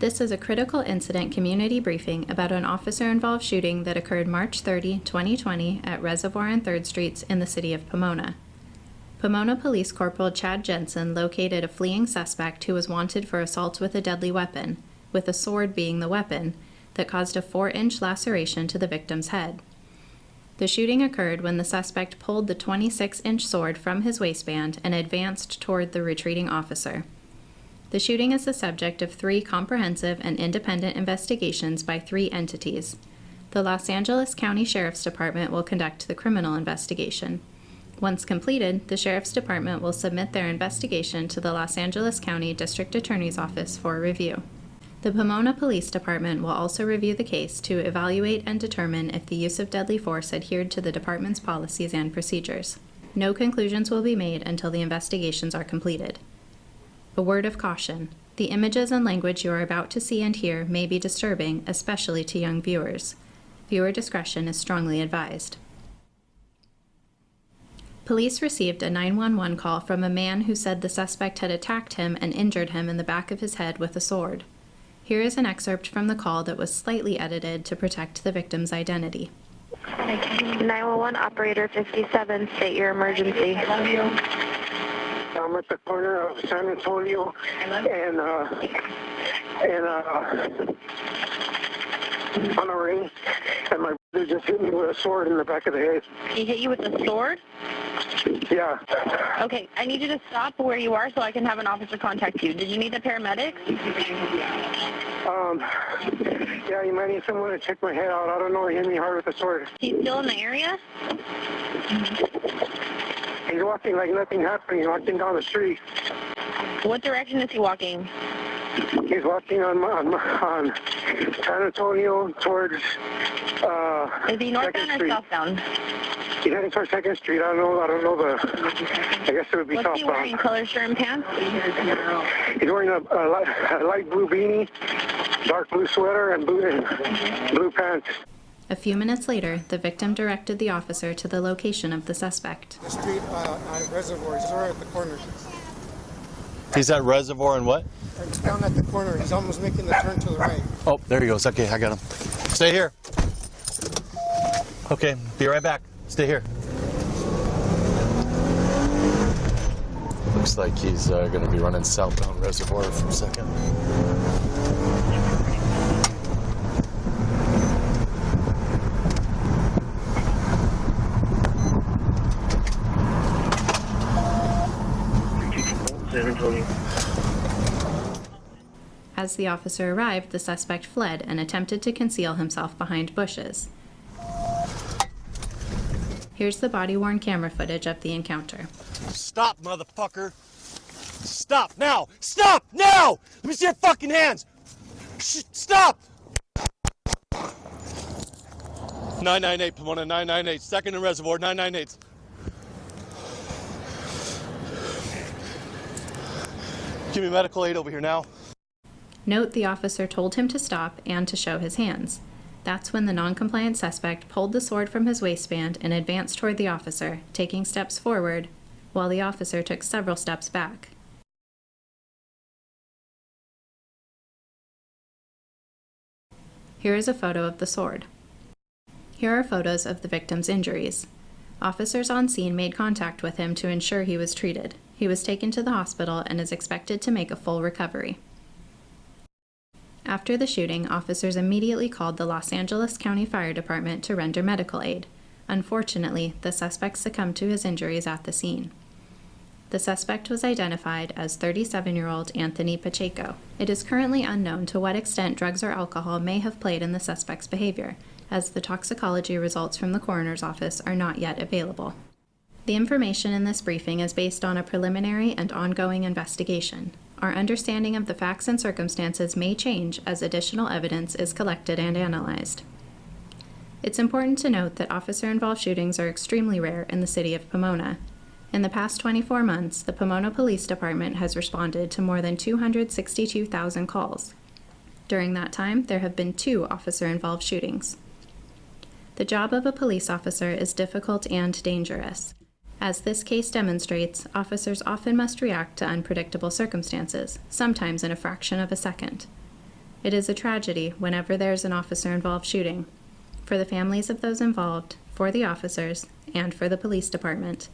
This is a critical incident community briefing about an officer-involved shooting that occurred March 30, 2020 at Reservoir and Third Streets in the city of Pomona. Pomona Police Corporal Chad Jensen located a fleeing suspect who was wanted for assault with a deadly weapon, with a sword being the weapon, that caused a 4-inch laceration to the victim's head. The shooting occurred when the suspect pulled the 26-inch sword from his waistband and advanced toward the retreating officer. The shooting is the subject of 3 comprehensive and independent investigations by 3 entities. The Los Angeles County Sheriff's Department will conduct the criminal investigation. Once completed, the Sheriff's Department will submit their investigation to the Los Angeles County District Attorney's Office for review. The Pomona Police Department will also review the case to evaluate and determine if the use of deadly force adhered to the department's policies and procedures. No conclusions will be made until the investigations are completed. A word of caution: the images and language you are about to see and hear may be disturbing, especially to young viewers. Viewer discretion is strongly advised. Police received a 911 call from a man who said the suspect had attacked him and injured him in the back of his head with a sword. Here is an excerpt from the call that was slightly edited to protect the victim's identity. 911 operator 57, state your emergency. I'm at the corner of San Antonio and on a ring, and my brother just hit me with a sword in the back of the head. He hit you with a sword? Yeah. Okay, I need you to stop where you are so I can have an officer contact you. Did you need the paramedics? Yeah, you might need someone to check my head out. I don't know, he hit me hard with a sword. He's still in the area? He's walking like nothing happened. He's walking down the street. What direction is he walking? He's walking on San Antonio towards Is he northbound or southbound? He's heading towards 2nd Street. I don't know I guess it would be What's southbound. he wearing, color shirt and pants? He's wearing a light blue beanie, dark blue sweater, and blue pants. A few minutes later, the victim directed the officer to the location of the suspect. The street on Reservoir, he's right at the corner. He's at Reservoir and what? He's down at the corner. He's almost making the turn to the right. Oh, there he goes. Okay, I got him. Stay here. Okay, be right back. Stay here. Looks like he's going to be running southbound Reservoir for a second. As the officer arrived, the suspect fled and attempted to conceal himself behind bushes. Here's the body-worn camera footage of the encounter. Stop, motherfucker! Stop now! Stop now! Let me see your fucking hands! Stop! 998, Pomona, 998. 2nd and Reservoir, 998. Give me medical aid over here now. Note the officer told him to stop and to show his hands. That's when the non-compliant suspect pulled the sword from his waistband and advanced toward the officer, taking steps forward, while the officer took several steps back. Here is a photo of the sword. Here are photos of the victim's injuries. Officers on scene made contact with him to ensure he was treated. He was taken to the hospital and is expected to make a full recovery. After the shooting, officers immediately called the Los Angeles County Fire Department to render medical aid. Unfortunately, the suspect succumbed to his injuries at the scene. The suspect was identified as 37-year-old Anthony Pacheco. It is currently unknown to what extent drugs or alcohol may have played in the suspect's behavior, as the toxicology results from the coroner's office are not yet available. The information in this briefing is based on a preliminary and ongoing investigation. Our understanding of the facts and circumstances may change as additional evidence is collected and analyzed. It's important to note that officer-involved shootings are extremely rare in the city of Pomona. In the past 24 months, the Pomona Police Department has responded to more than 262,000 calls. During that time, there have been 2 officer-involved shootings. The job of a police officer is difficult and dangerous. As this case demonstrates, officers often must react to unpredictable circumstances, sometimes in a fraction of a second. It is a tragedy whenever there's an officer-involved shooting. For the families of those involved, for the officers, and for the police department,